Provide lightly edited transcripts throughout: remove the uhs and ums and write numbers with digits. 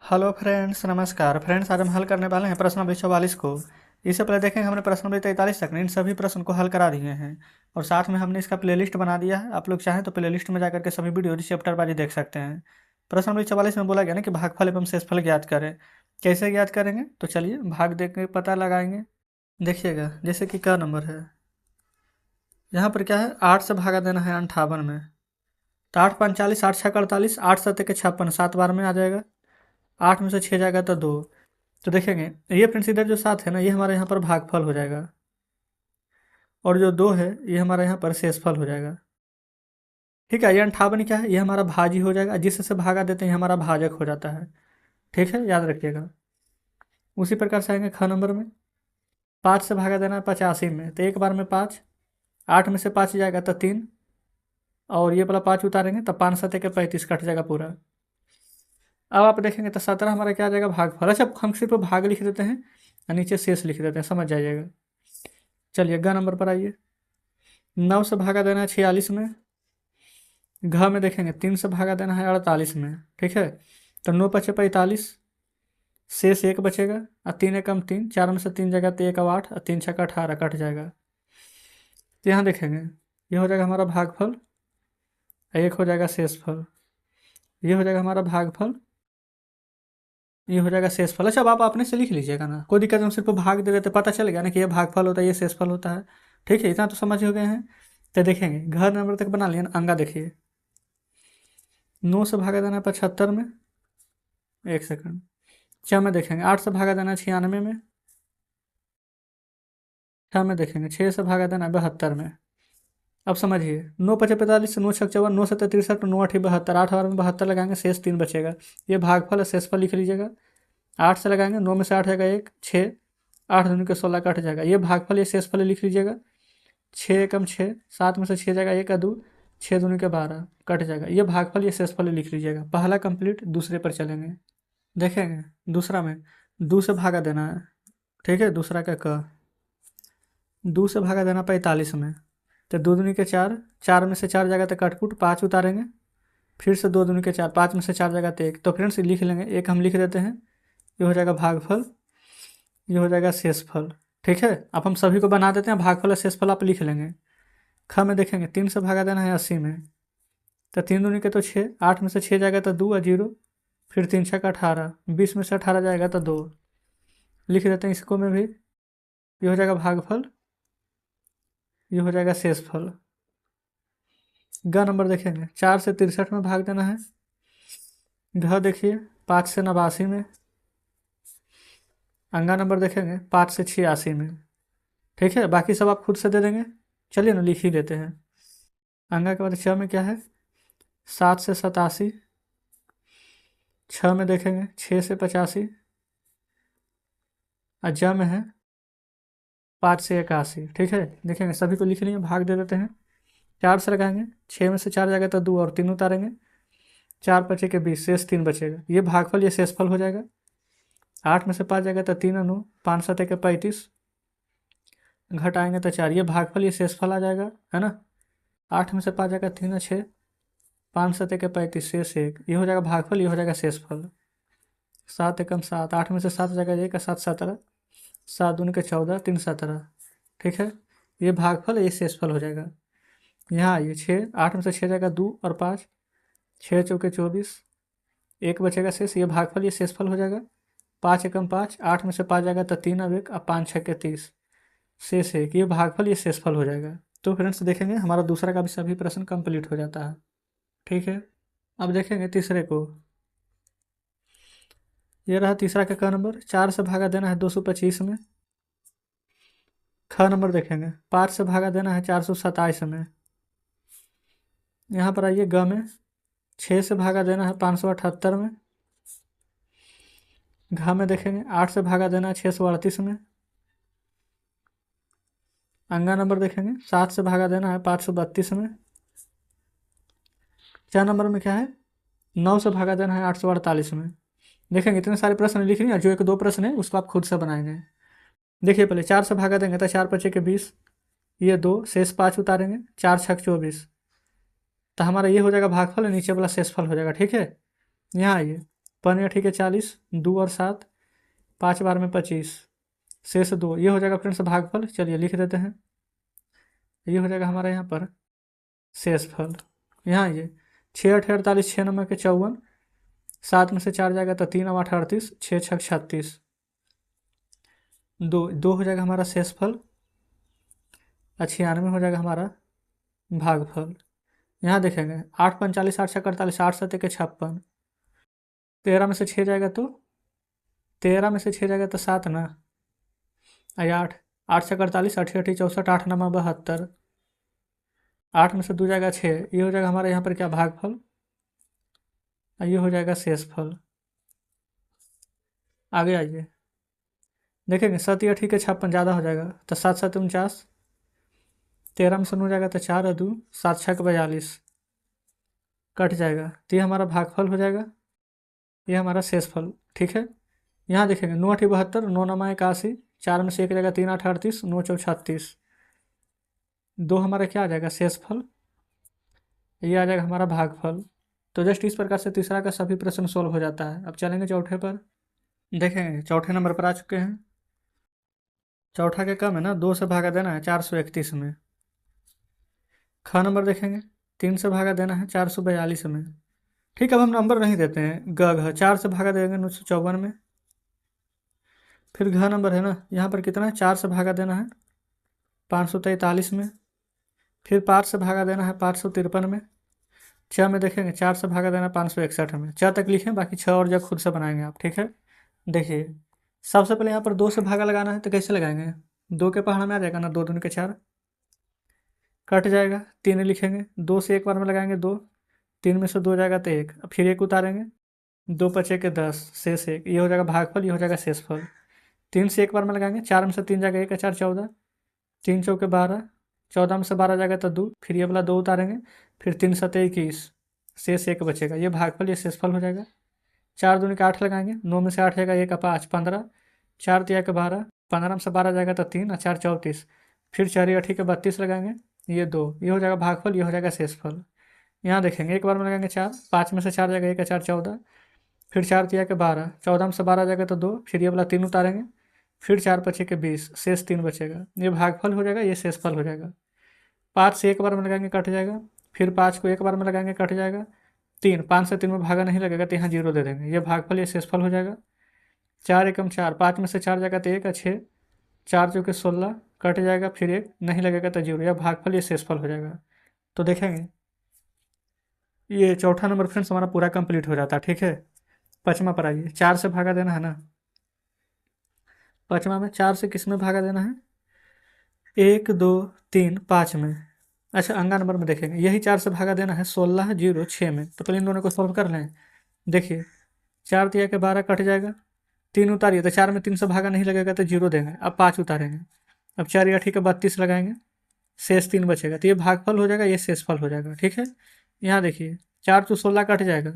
Hello friends, नमस्कार friends. आज हम हल करने वाले हैं प्रश्न नंबर 44 को। इससे पहले देखेंगे हमने प्रश्न नंबर 43 तक इन सभी प्रश्न को हल करा दिए हैं और साथ में हमने इसका प्लेलिस्ट बना दिया है। आप लोग चाहें तो प्लेलिस्ट में जाकर के सभी वीडियो चैप्टर वाइज देख सकते हैं। प्रश्न नंबर 44 में बोला गया ना कि भागफल एवं शेषफल ज्ञात करें। कैसे ज्ञात करेंगे, तो चलिए भाग देख के पता लगाएंगे। देखिएगा, जैसे कि क्या नंबर है, यहाँ पर क्या है, 8 से भागा देना है 58 में। तो 8 45, 8 6 48, 8 7 के 56, 7 बार में आ जाएगा। 8 में से 6 जाएगा तो 2। तो देखेंगे ये फ्रेंड्स, इधर जो 7 है ना, ये हमारे यहाँ पर भागफल हो जाएगा और जो 2 है ये हमारे यहाँ पर शेषफल हो जाएगा। ठीक है, ये 58 क्या है, ये हमारा भाजी हो जाएगा। जिससे भागा देते हैं हमारा भाजक हो जाता है। ठीक है, याद रखिएगा। उसी प्रकार से आएंगे ख नंबर में। 5 से भागा देना है 85 में, तो एक बार में 5। 8 में से 5 जाएगा तो 3, और ये वाला 5 उतारेंगे तो 5 7 के 35 कट जाएगा पूरा। अब आप देखेंगे तो 17 हमारा क्या आ जाएगा, भागफल। अच्छा, हम सिर्फ भाग लिख देते हैं और नीचे शेष लिख देते हैं, समझ जाइएगा। चलिए ग नंबर पर आइए। 9 से भागा देना है 46 में। घ में देखेंगे 3 से भागा देना है 48 में। ठीक है, तो 9 पचे 45, शेष 1 बचेगा और 3 एकम 3, 4 में से 3 जाएगा तो 1 8 और 3 छक्का 18 कट जाएगा। तो यहाँ देखेंगे ये हो जाएगा हमारा भागफल, एक हो जाएगा शेषफल। ये हो जाएगा हमारा भागफल, ये हो जाएगा शेषफल। अच्छा, अब आप अपने से लिख लीजिएगा ना, कोई दिक्कत नहीं, हम सिर्फ भाग दे देते, पता चल गया ना कि ये भागफल होता है, ये शेषफल होता है। ठीक है, इतना तो समझ हो गए हैं। तो देखेंगे घर नंबर तक बना लिया ना, अंगा देखिए। 9 से भागा देना है 75 में। एक सेकंड। छ में देखेंगे 8 से भागा देना है 96 में। छ में देखेंगे 6 से भागा देना है 72 में। अब समझिए, 9 पचे 45, 9 छक 54, 9 सत्तर 63, 9 8 72, 8 बार में 72 लगाएंगे, शेष 3 बचेगा। ये भागफल है, शेषफल लिख लीजिएगा। 8 से लगाएंगे, 9 में से 8 जाएगा 1, 6, 8 दूनी के 16 कट जाएगा। ये भागफल, ये शेषफल लिख लीजिएगा। 6 एकम 6, 7 में से 6 जाएगा 1 2, 6 दूनी के 12 कट जाएगा। ये भागफल, ये शेषफल लिख लीजिएगा। पहला कंप्लीट, दूसरे पर चलेंगे। देखेंगे दूसरा में 2 से भागा देना है। ठीक है, दूसरा का क 2 से भागा देना 45 में। तो 2 दूनी के 4, 4 में से 4 जाएगा तो कटकुट 5 उतारेंगे, फिर से 2 दूनी के 4, 5 में से 4 जाएगा तो 1। तो फ्रेंड्स लिख लेंगे, एक हम लिख देते हैं। ये हो जाएगा भागफल, ये हो जाएगा शेषफल। ठीक है, अब हम सभी को बना देते हैं, भागफल और शेषफल आप लिख लेंगे। ख में देखेंगे 3 से भागा देना है 80 में। तो 3 दूनी के तो 6, 8 में से 6 जाएगा तो 2 और 0, फिर 3 छक्का 18, 20 में से 18 जाएगा तो 2 लिख देते हैं इसको में भी। ये हो जाएगा भागफल, ये हो जाएगा शेषफल। ग नंबर देखेंगे 4 से 63 में भाग देना है। घ देखिए 5 से 89 में। अंगा नंबर देखेंगे 5 से 86 में। ठीक है, बाकी सब आप खुद से दे देंगे। चलिए ना, लिख ही लेते हैं। अंगा के बाद छ में क्या है, 7 से 87। छ में देखेंगे 6 से 85। और ज में है 5 से 81। ठीक है, देखेंगे सभी को लिख लिए, भाग दे देते हैं। 4 से लगाएंगे, 6 में से 4 जाएगा तो 2 और 3 उतारेंगे, 4 बचे के 20, शेष 3 बचेगा। ये भागफल, ये शेषफल हो जाएगा। 8 में से 5 जाएगा तो 3 और 9, 5 7 के 35, घटाएंगे तो 4। ये भागफल, ये शेषफल आ जाएगा, है ना। 8 में से 5 जाएगा 3 और 6, 5 7 के 35, शेष 1। ये हो जाएगा भागफल, ये हो जाएगा शेषफल। 7 एकम 7, 8 में से 7 जाएगा 1 और 7 17, 7 दूनी के 14, 3 17। ठीक है, ये भागफल, ये शेषफल हो जाएगा। यहाँ आइए 6, 8 में से 6 जाएगा 2 और 5, 6 चौके 24, 1 बचेगा शेष। ये भागफल, ये शेषफल हो जाएगा। 5 एकम 5, 8 में से 5 जाएगा तो 3 और 1 और 5 6 के 30, शेष 1। ये भागफल, ये शेषफल हो जाएगा। तो फ्रेंड्स देखेंगे हमारा दूसरा का भी सभी प्रश्न कंप्लीट हो जाता है। ठीक है, अब देखेंगे तीसरे को। ये रहा तीसरा का क नंबर। 4 से भागा देना है 225 में। ख नंबर देखेंगे 5 से भागा देना है 427 में। यहाँ पर आइए ग में 6 से भागा देना है 578 में। घ में देखेंगे 8 से भागा देना है 638 में। अंगा नंबर देखेंगे 7 से भागा देना है 532 में। च नंबर में क्या है, 9 से भागा देना है 848 में। देखेंगे इतने सारे प्रश्न लिख लिए, जो 1 2 प्रश्न है उसको आप खुद से बनाएंगे। देखिए पहले 4 से भागा देंगे तो 4 पचे के 20, ये 2, शेष 5 उतारेंगे, 4 छक 24। तो हमारा ये हो जाएगा भागफल, नीचे वाला शेषफल हो जाएगा। ठीक है, यहाँ आइए पन या ठीक है 40, 2 और 7, 5 बार में 25, शेष 2, ये हो जाएगा फ्रेंड्स भागफल। चलिए लिख देते हैं, ये हो जाएगा हमारा यहाँ पर शेषफल। यहाँ ये 6 8 48, 6 9 के 54, 7 में से 4 जाएगा तो 3 8 38, 6 6 36, 2 हो जाएगा हमारा शेषफल। 96 हो जाएगा हमारा भागफल। यहाँ देखेंगे 8 45, 8 6 48, 8 7 के 56, 13 में से 6 जाएगा तो 7 ना, 8 8 6 48, 8 8 64, 8 9 72, 8 में से 2 जाएगा 6, ये हो जाएगा हमारे यहाँ पर क्या भागफल, ये हो जाएगा शेषफल। आगे आइए देखेंगे 7 या ठीक है 56 ज़्यादा हो जाएगा तो 7 7 49, 13 में से 9 जाएगा तो 4 और 2, 7 6 42, कट जाएगा तो ये हमारा भागफल हो जाएगा, ये हमारा शेषफल। ठीक है, यहाँ देखेंगे 9 8 72, 9 9 81, 4 में से 1 जाएगा 3 8 38, 9 4 36, 2 हमारा क्या आ जाएगा शेषफल, ये आ जाएगा हमारा भागफल। तो जस्ट इस प्रकार से तीसरा का सभी प्रश्न सोल्व हो जाता है। अब चलेंगे चौथे पर, देखेंगे चौथे नंबर पर आ चुके हैं। चौथा के कम है ना, 2 से भागा देना है 431 में। ख नंबर देखेंगे 3 से भागा देना है 442 में। ठीक है, अब हम नंबर नहीं देते हैं, घ 4 से भागा देंगे 954 में। फिर घ नंबर है ना, यहाँ पर कितना है, 4 से भागा देना है 543 में। फिर 5 से भागा देना है 553 में। 6 में देखेंगे 4 से भागा देना 561 में। 6 तक लिखें, बाकी 6 और जब खुद से बनाएंगे आप। ठीक है, देखिए सबसे पहले यहाँ पर 2 से भागा लगाना है तो कैसे लगाएंगे, 2 के पहाड़ में आ जाएगा ना, 2 दूनी के 4, कट जाएगा। 3 लिखेंगे, 2 से एक बार में लगाएंगे 2, 3 में से 2 जाएगा तो 1, फिर 1 उतारेंगे, 2 5 के 10, शेष 1, ये हो जाएगा भागफल, ये हो जाएगा शेषफल। 3 से एक बार में लगाएंगे, 4 में से 3 जाएगा 1 का 4 14, 3 चौके 12, 14 में से 12 जाएगा तो 2, फिर ये वाला 2 उतारेंगे, फिर 3 7 21, शेष 1 बचेगा, ये भागफल ये शेषफल हो जाएगा। 4 दूनी का 8 लगाएंगे, 9 में से 8 जाएगा 1 का 5 15, 4 3 के 12, 15 में से 12 जाएगा तो 3 और 4 34, फिर 4 8 के 32 लगाएंगे, ये 2, ये हो जाएगा भागफल, ये हो जाएगा शेषफल। यहाँ देखेंगे एक बार में लगाएंगे 4, 5 में से 4 जाएगा 1 का 4 14, फिर 4 3 के 12, 14 में से 12 जाएगा तो 2, फिर ये वाला 3 उतारेंगे, फिर 4 5 के 20, शेष 3 बचेगा, ये भागफल हो जाएगा, ये शेषफल हो जाएगा। 5 से एक बार में लगाएंगे कट जाएगा, फिर 5 को एक बार में लगाएंगे कट जाएगा। 3, 5 से 3 में भागा नहीं लगेगा तो यहाँ 0 दे देंगे, ये भागफल ये शेषफल हो जाएगा। 4 एकम 4, 5 में से 4 जाएगा तो 1 6, 4 चौके 16, कट जाएगा, फिर 1 नहीं लगेगा तो 0, यह भागफल ये शेषफल हो जाएगा। तो देखेंगे ये चौथा नंबर फ्रेंड्स हमारा पूरा कंप्लीट हो जाता है। ठीक है, पाँचवा पर आइए, 4 से भागा देना है ना, पाँचवा में 4 से किस में भागा देना है, 1 2 3 5 में। अच्छा अंगा नंबर में देखेंगे, यही 4 से भागा देना है 16 0 6 में। तो पहले इन दोनों को सॉल्व कर लें। देखिए 4 3 के 12, कट जाएगा, 3 उतारिए तो 4 में 3 से भागा नहीं लगेगा तो 0 देंगे। अब 5 उतारेंगे, अब 4 या ठीक है 32 लगाएंगे, शेष 3 बचेगा, तो ये भागफल हो जाएगा, ये शेषफल हो जाएगा। ठीक है, यहाँ देखिए 4 तो 16 कट जाएगा,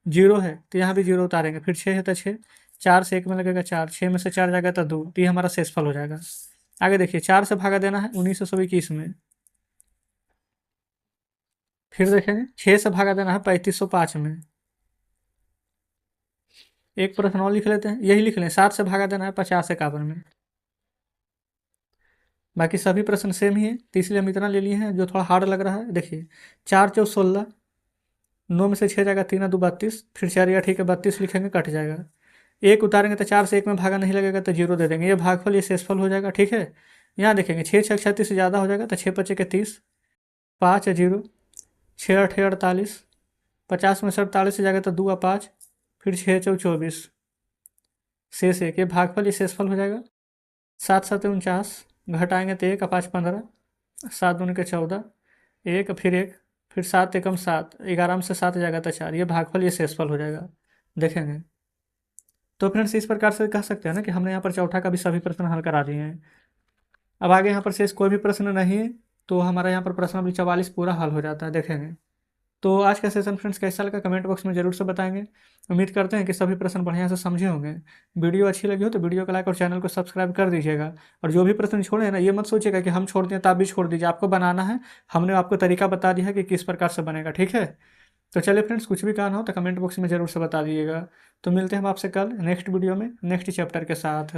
0 है तो यहाँ भी 0 उतारेंगे, फिर 6 है तो 6, 4 से 1 में लगेगा 4, 6 में से 4 जाएगा तो 2, तो ये हमारा शेषफल हो जाएगा। आगे देखिए 4 से भागा देना है 1921 में। फिर देखेंगे 6 से भागा देना है 3505 में। एक प्रश्न और लिख लेते हैं, यही लिख लें, 7 से भागा देना है 50 51 में। बाकी सभी प्रश्न सेम ही है, तो इसलिए हम इतना ले लिए हैं जो थोड़ा हार्ड लग रहा है। देखिए 4 4 16, 9 में से 6 जाएगा 3 2 32, फिर 4 या ठीक है 32 लिखेंगे, कट जाएगा, 1 उतारेंगे तो 4 से 1 में भागा नहीं लगेगा तो 0 दे देंगे, ये भागफल ये शेषफल हो जाएगा। ठीक है, यहाँ देखेंगे 6 6 36 से ज़्यादा हो जाएगा तो 6 5 के 30, 5 0, 6 8 48, 50 में से 48 से जाएगा तो 2 और 5, फिर 6 4 24, शेष 1, ये भागफल ये शेषफल हो जाएगा। 7 7 49, घटाएंगे तो 1 और 5 15, 7 दूनी के 14, 1 फिर 1, फिर 7 एकम 7, 11 में से 7 जाएगा तो 4, ये भागफल ये शेषफल हो जाएगा। देखेंगे तो फ्रेंड्स इस प्रकार से कह सकते हैं ना कि हमने यहाँ पर चौथा का भी सभी प्रश्न हल करा दिए हैं। अब आगे यहाँ पर शेष कोई भी प्रश्न नहीं है, तो हमारा यहाँ पर प्रश्न अभी 44 पूरा हल हो जाता है। देखेंगे तो आज का सेशन फ्रेंड्स कैसा लगा कमेंट बॉक्स में जरूर से बताएंगे। उम्मीद करते हैं कि सभी प्रश्न बढ़िया से समझे होंगे। वीडियो अच्छी लगी हो तो वीडियो को लाइक और चैनल को सब्सक्राइब कर दीजिएगा। और जो भी प्रश्न छोड़े ना, ये मत सोचिएगा कि हम छोड़ दें तो आप भी छोड़ दीजिए, आपको बनाना है, हमने आपको तरीका बता दिया है कि किस प्रकार से बनेगा। ठीक है, तो चलिए फ्रेंड्स, कुछ भी कहना हो तो कमेंट बॉक्स में ज़रूर से बता दिएगा। तो मिलते हैं हम आपसे कल नेक्स्ट वीडियो में नेक्स्ट चैप्टर के साथ।